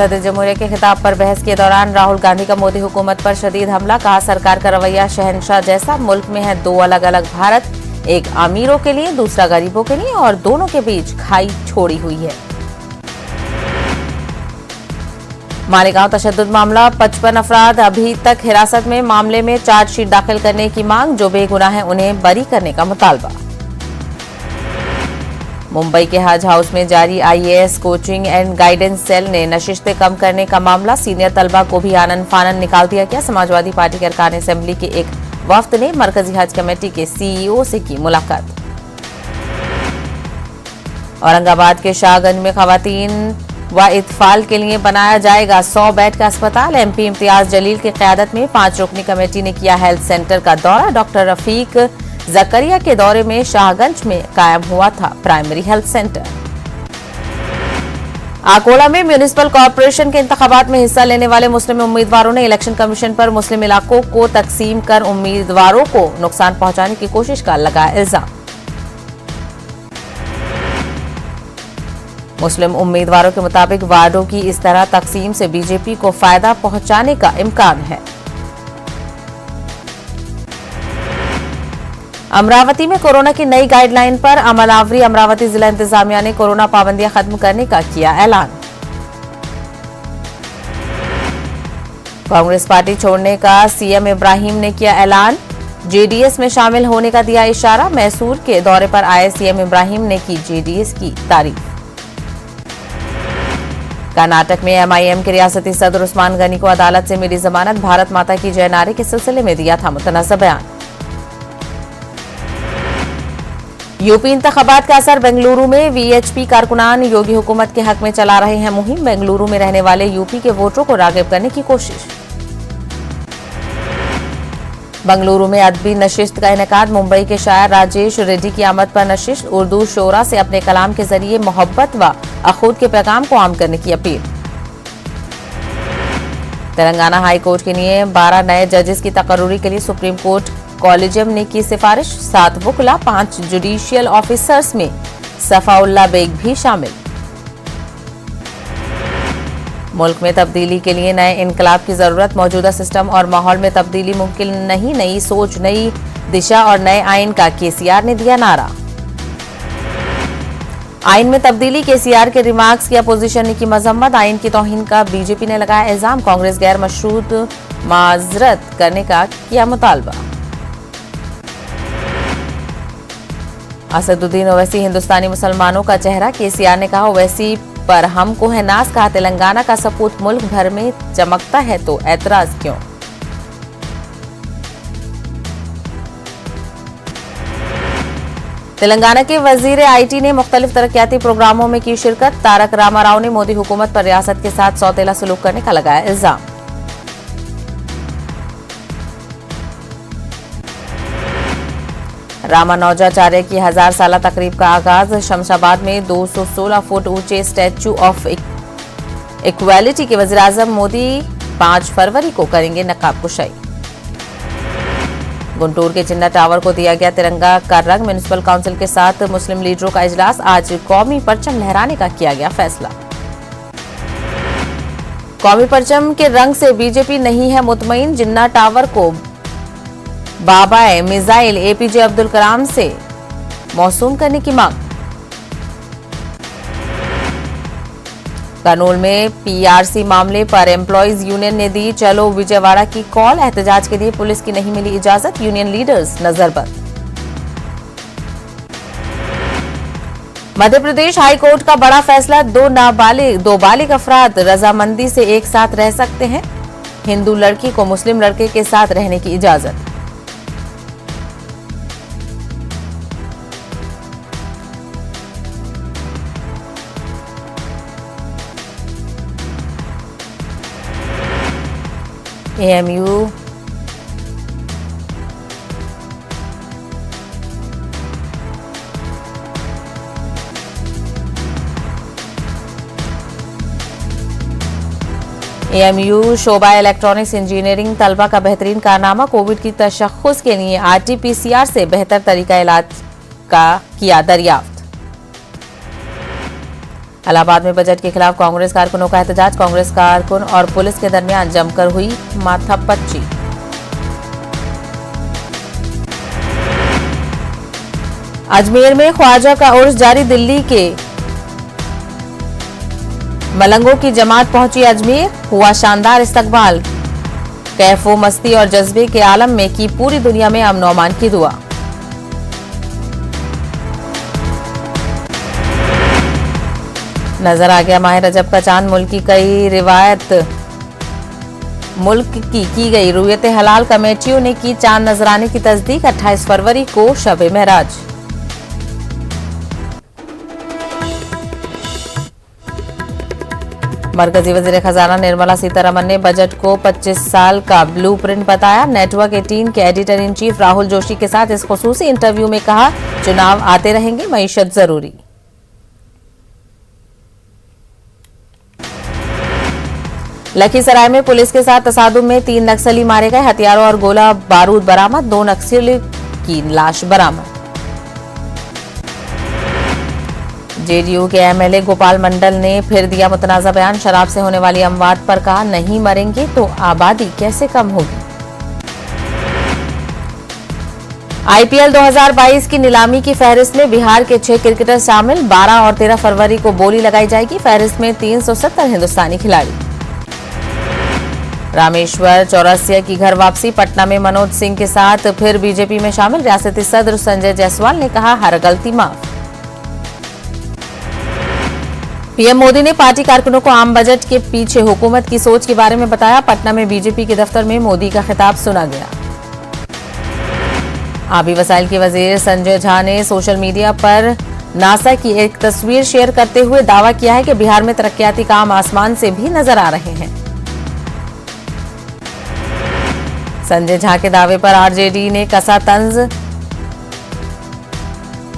सदर जमहूरिया के खिताब पर बहस के दौरान राहुल गांधी का मोदी हुकूमत पर शदीद हमला। कहा, सरकार का रवैया शहंशाह जैसा। मुल्क में है दो अलग अलग भारत, एक अमीरों के लिए, दूसरा गरीबों के लिए, और दोनों के बीच खाई छोड़ी हुई है। मालेगांव तशद्दुद मामला, 55 अफराद अभी तक हिरासत में। मामले में चार्जशीट दाखिल करने की मांग। जो बेगुनाह है उन्हें बरी करने का मुतालबा। मुंबई के हज हाउस में जारी IAS coaching and guidance cell ने नशिस्तें कम करने का मामला। सीनियर तलबा को भी आनन फानन निकाल दिया गया। समाजवादी पार्टी के अरकान असेंबली के एक वफ्द ने मरकजी हज कमेटी के सीईओ से की मुलाकात। औरंगाबाद के शाहगंज में खवातीन व इत्फाल के लिए बनाया जाएगा 100 बेड का अस्पताल। एमपी इम्तियाज जलील की क़यादत में 5 रुकनी कमेटी ने किया हेल्थ सेंटर का दौरा। डॉक्टर रफीक जकरिया के दौरे में शाहगंज में कायम हुआ था प्राइमरी हेल्थ सेंटर। अकोला में म्युनिसिपल कॉर्पोरेशन के इंतखाबात में हिस्सा लेने वाले मुस्लिम उम्मीदवारों ने इलेक्शन कमीशन पर मुस्लिम इलाकों को तकसीम कर उम्मीदवारों को नुकसान पहुंचाने की कोशिश का लगाया इल्जाम। मुस्लिम उम्मीदवारों के मुताबिक वार्डों की इस तरह तकसीम से बीजेपी को फायदा पहुंचाने का इम्कान है। अमरावती में कोरोना की नई गाइडलाइन पर अमलावरी। अमरावती जिला इंतजामिया ने कोरोना पाबंदियां खत्म करने का किया ऐलान। कांग्रेस पार्टी छोड़ने का सीएम इब्राहिम ने किया ऐलान। जेडीएस में शामिल होने का दिया इशारा। मैसूर के दौरे पर आए सीएम इब्राहिम ने की जेडीएस की तारीफ। कर्नाटक में एमआईएम के रियासती सदर उस्मान गनी को अदालत से मिली जमानत। भारत माता की जय नारे के सिलसिले में दिया था मुतनाज़ा बयान। यूपी इंतखाबात का असर बेंगलुरु में। वीएचपी कारकुनान योगी हुकूमत के हक में चला रहे हैं मुहिम। बेंगलुरु में रहने वाले यूपी के वोटरों को राग़िब करने की कोशिश। बेंगलुरु में अदबी नशिस्त का इनेकाद। मुंबई के शायर राजेश रेड्डी की आमद पर नशिस्त। उर्दू शोरा से अपने कलाम के जरिए मोहब्बत व अखूत के पैगाम को आम करने की अपील। तेलंगाना हाई कोर्ट के लिए 12 नए जजेस की तकर्रुरी के लिए सुप्रीम कोर्ट कॉलेजियम ने की सिफारिश। 7 वुकला, 5 जुडिशियल ऑफिसर्स में सफाउल्ला बेग भी शामिल। मुल्क में तब्दीली के लिए नए इनकलाब की जरूरत। मौजूदा सिस्टम और माहौल में तब्दीली मुमकिन नहीं। नई सोच, नई दिशा और नए आइन का केसीआर ने दिया नारा। आइन में तब्दीली, केसीआर के रिमार्क्स की अपोजिशन ने की मजम्मत। आइन की तौहीन का बीजेपी ने लगाया इल्जाम। कांग्रेस गैर मशरूत माजरत करने का किया मुतालबा। असदुद्दीन ओवैसी हिंदुस्तानी मुसलमानों का चेहरा। केसीआर ने कहा, ओवैसी पर हमको है नाज। कहा, तेलंगाना का सपूत मुल्क भर में चमकता है तो ऐतराज क्यों। तेलंगाना के वजीर आईटी ने मुख्तलिफ तरक्याती प्रोग्रामों में की शिरकत। तारक रामाराव ने मोदी हुकूमत पर रियासत के साथ सौतेला सलूक करने का लगाया इल्जाम। रामानुजाचार्य की 1000 साला तकरीब का आगाज। शमशाबाद में 216 फुट ऊंचे स्टैच्यू ऑफ इक्वालिटी के वज़ीर आज़म मोदी 5 फरवरी को करेंगे नकाब कुशाई। गुंटूर के चिन्ना टावर को दिया गया तिरंगा का रंग। म्युनिसिपल काउंसिल के साथ मुस्लिम लीडरों का इजलास। आज कौमी परचम लहराने का किया गया फैसला। कौमी परचम के रंग से बीजेपी नहीं है मुतमईन। जिन्ना टावर को बाबाए मिसाइल एपीजे अब्दुल कलाम से मौसूम करने की मांग। कर्नूल में पीआरसी मामले पर एम्प्लॉयज यूनियन ने दी चलो विजयवाड़ा की कॉल। एहतजाज के लिए पुलिस की नहीं मिली इजाजत। यूनियन लीडर्स नजरबंद। मध्य प्रदेश हाई कोर्ट का बड़ा फैसला। दो बालिग अफराद रजामंदी से एक साथ रह सकते हैं। हिंदू लड़की को मुस्लिम लड़के के साथ रहने की इजाजत। एएमयू शोबा इलेक्ट्रॉनिक्स इंजीनियरिंग तलबा का बेहतरीन कारनामा। कोविड की तशख्खुस के लिए आरटीपीसीआर से बेहतर तरीका इलाज का किया दरियाफ्त। इलाहाबाद में बजट के खिलाफ कांग्रेस कारकुनों का एहतजाज। कांग्रेस कारकुन और पुलिस के दरमियान जमकर हुई माथापच्ची। अजमेर में ख्वाजा का उर्स जारी। दिल्ली के मलंगों की जमात पहुंची अजमेर, हुआ शानदार इस्तकबाल। कैफो मस्ती और जज्बे के आलम में की पूरी दुनिया में अमन और अमान की दुआ। नजर आ गया माह रजब का चांद। मुल्क की कई रिवायत मुल्क की गई रुयत हलाल कमेटियों ने की चांद नजराने की तस्दीक। 28 फरवरी को शब महराज। मरकजी वजीर खजाना निर्मला सीतारमण ने बजट को 25 साल का ब्लूप्रिंट बताया। नेटवर्क 18 के editor in chief Rahul Joshi के साथ इस खुसूसी इंटरव्यू में कहा, चुनाव आते रहेंगे, मईशत जरूरी। लखीसराय में पुलिस के साथ तसादुम में 3 नक्सली मारे गए। हथियारों और गोला बारूद बरामद। 2 नक्सली की लाश बरामद। जेडीयू के एमएलए गोपाल मंडल ने फिर दिया मुतनाज़ा बयान। शराब से होने वाली अमवात पर कहा, नहीं मरेंगे तो आबादी कैसे कम होगी। आईपीएल 2022 की नीलामी की फहरिस्त में बिहार के 6 क्रिकेटर शामिल। 12 और 13 फरवरी को बोली लगाई जाएगी। फहरिस्त में 370 हिंदुस्तानी खिलाड़ी। रामेश्वर चौरसिया की घर वापसी। पटना में मनोज सिंह के साथ फिर बीजेपी में शामिल। रियासती सदर संजय जायसवाल ने कहा, हर गलती माफ। पीएम मोदी ने पार्टी कारकुनों को आम बजट के पीछे हुकूमत की सोच के बारे में बताया। पटना में बीजेपी के दफ्तर में मोदी का खिताब सुना गया। आबी वसाइल के वजीर संजय झा ने सोशल मीडिया पर नासा की एक तस्वीर शेयर करते हुए दावा किया है कि बिहार में तरक्याती काम आसमान से भी नजर आ रहे हैं। संजय झा के दावे पर आरजेडी ने कसा तंज।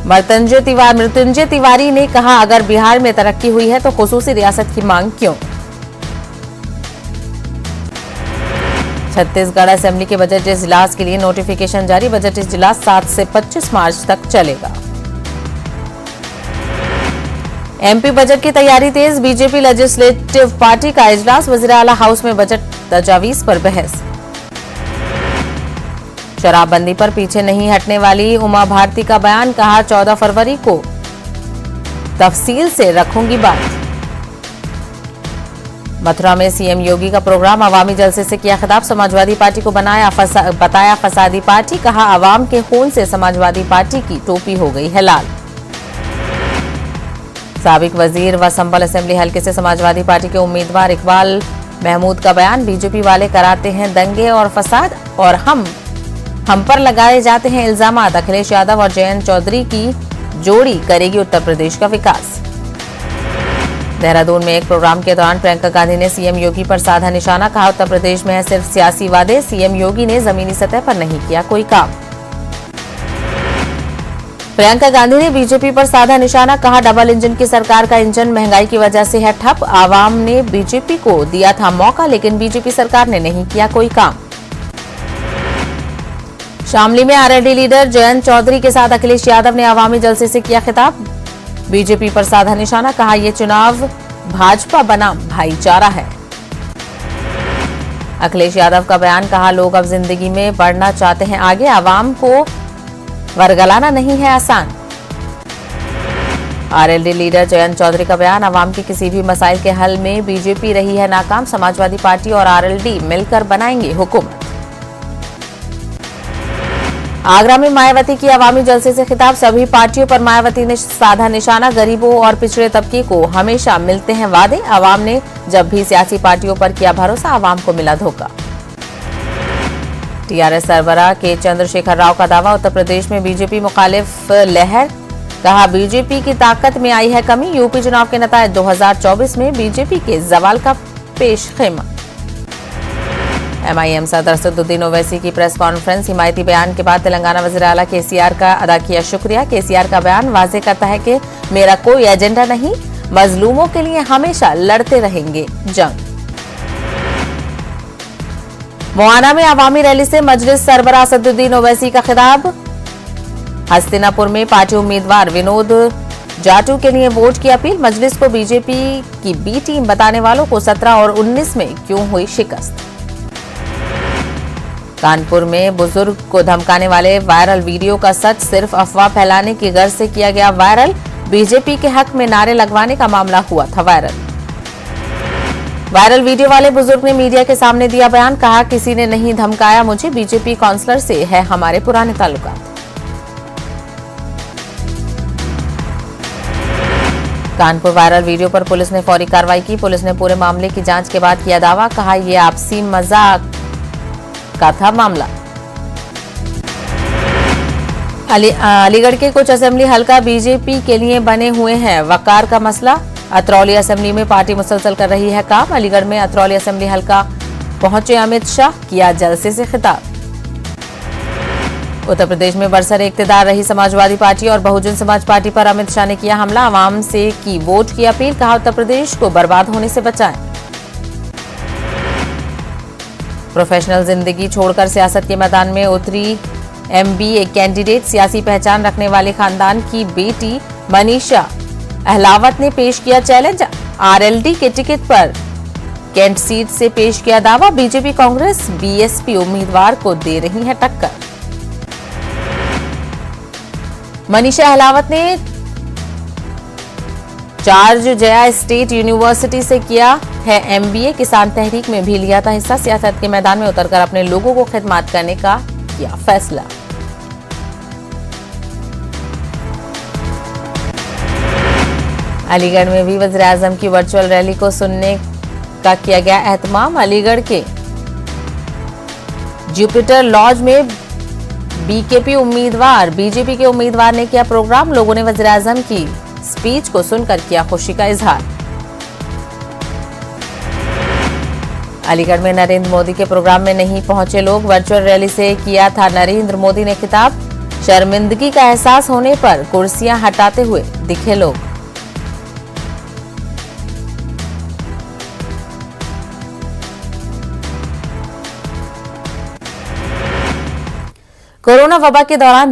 मृत्युंजय तिवारी ने कहा, अगर बिहार में तरक्की हुई है तो खुसूसी रियासत की मांग क्यों। छत्तीसगढ़ असेंबली के बजट इजलास के लिए नोटिफिकेशन जारी। बजट इजलास 7 से 25 मार्च तक चलेगा। एमपी बजट की तैयारी तेज। बीजेपी लेजिस्लेटिव पार्टी का इजलास। वजीर आला हाउस में बजट तजावीज पर बहस। शराबबंदी पर पीछे नहीं हटने वाली उमा भारती का बयान। कहा, 14 फरवरी को तफसील से रखूंगी बात। मथुरा में सीएम योगी का प्रोग्राम। अवामी जलसे से किया खिताब। समाजवादी पार्टी को बताया फसादी पार्टी। कहा, अवाम के खून से समाजवादी पार्टी की टोपी हो गई है लाल। साबिक वजीर व संभल असेंबली हल्के से समाजवादी पार्टी के उम्मीदवार इकबाल महमूद का बयान। बीजेपी वाले कराते हैं दंगे और फसाद और हम पर लगाए जाते हैं इल्जामात। अखिलेश यादव और जयंत चौधरी की जोड़ी करेगी उत्तर प्रदेश का विकास। देहरादून में एक प्रोग्राम के दौरान प्रियंका गांधी ने सीएम योगी पर साधा निशाना। कहा, उत्तर प्रदेश में है सिर्फ सियासी वादे। सीएम योगी ने जमीनी सतह पर नहीं किया कोई काम। प्रियंका गांधी ने बीजेपी पर साधा निशाना। कहा, डबल इंजन की सरकार का इंजन महंगाई की वजह से है ठप। आवाम ने बीजेपी को दिया था मौका, लेकिन बीजेपी सरकार ने नहीं किया कोई काम। शामली में आरएलडी लीडर जयंत चौधरी के साथ अखिलेश यादव ने अवामी जलसे से किया खिताब। बीजेपी पर साधा निशाना। कहा, यह चुनाव भाजपा बनाम भाईचारा है। अखिलेश यादव का बयान। कहा, लोग अब जिंदगी में बढ़ना चाहते हैं आगे। आवाम को वरगलाना नहीं है आसान। आरएलडी लीडर जयंत चौधरी का बयान। आवाम के किसी भी मसाइल के हल में बीजेपी रही है नाकाम। समाजवादी पार्टी और आरएलडी मिलकर बनाएंगे हुकूमत। आगरा में मायावती की अवामी जलसे से खिताब। सभी पार्टियों पर मायावती ने साधा निशाना। गरीबों और पिछड़े तबके को हमेशा मिलते हैं वादे। आवाम ने जब भी सियासी पार्टियों पर किया भरोसा, आवाम को मिला धोखा। टीआरएस सरबराह के चंद्रशेखर राव का दावा। उत्तर प्रदेश में बीजेपी मुखालिफ लहर। कहा, बीजेपी की ताकत में आई है कमी। यूपी चुनाव के नतीजे 2024 में बीजेपी के जवाल का पेश खेमा। एमआईएम सदर असदुद्दीन ओवैसी की प्रेस कॉन्फ्रेंस। हिमायती बयान के बाद तेलंगाना वज़ीर आला केसीआर का अदा किया शुक्रिया। केसीआर का बयान वाजे करता है कि मेरा कोई एजेंडा नहीं, मजलूमों के लिए हमेशा लड़ते रहेंगे जंग। मोहाना में अवामी रैली से मजलिस सरबराह असदुद्दीन ओवैसी का खिताब। हस्तिनापुर में पार्टी उम्मीदवार विनोद जाटू के लिए वोट की अपील, मजलिस को बीजेपी की बी टीम बताने वालों को 17 और 19 में क्यों हुई शिकस्त। कानपुर में बुजुर्ग को धमकाने वाले वायरल वीडियो का सच सिर्फ अफवाह फैलाने की गर्ज से किया गया वायरल। बीजेपी के हक में नारे लगवाने का मामला हुआ था वायरल वीडियो वाले बुजुर्ग ने मीडिया के सामने दिया बयान, कहा किसी ने नहीं धमकाया मुझे, बीजेपी काउंसलर से है हमारे पुराने ताल्लुकात। कानपुर वायरल वीडियो पर पुलिस ने फौरी कार्रवाई की। पुलिस ने पूरे मामले की जांच के बाद किया दावा, कहा यह आपसी मजाक का था मामला। अलीगढ़ के कुछ असेंबली हलका बीजेपी के लिए बने हुए हैं, वकार का मसला। अतरौली असेंबली में पार्टी मुसलसल कर रही है काम। अलीगढ़ में अतरौली असेंबली हलका पहुंचे अमित शाह, किया जलसे से खिताब। उत्तर प्रदेश में बरसर इक्तदार रही समाजवादी पार्टी और बहुजन समाज पार्टी पर अमित शाह ने किया हमला, आवाम से की वोट की अपील, कहा उत्तर प्रदेश को बर्बाद होने से बचाएं। प्रोफेशनल जिंदगी छोड़कर सियासत के मैदान में उतरी MBA कैंडिडेट, सियासी पहचान रखने वाले खानदान की बेटी मनीषा अहलावत ने पेश किया चैलेंज। RLD के टिकट पर कैंट सीट से पेश किया दावा, बीजेपी कांग्रेस BSP उम्मीदवार को दे रही है टक्कर। मनीषा अहलावत ने चार्ज जया स्टेट यूनिवर्सिटी से किया है MBA, किसान तहरीक में भी लिया था हिस्सा, सियासत के मैदान में उतरकर अपने लोगों को खिदमत करने का किया फैसला। अलीगढ़ में भी वज़ीर-ए-आज़म की वर्चुअल रैली को सुनने का किया गया एहतमाम। अलीगढ़ के जुपिटर लॉज में बीजेपी के उम्मीदवार ने किया प्रोग्राम, लोगों ने वज़ीर-ए-आज़म की स्पीच को सुनकर किया खुशी का इजहार। अलीगढ़ में नरेंद्र मोदी के प्रोग्राम में नहीं पहुंचे लोग, वर्चुअल रैली से किया था नरेंद्र मोदी ने खिताब, शर्मिंदगी का एहसास होने पर कुर्सियां हटाते हुए दिखे लोग। कोरोना वबा के दौरान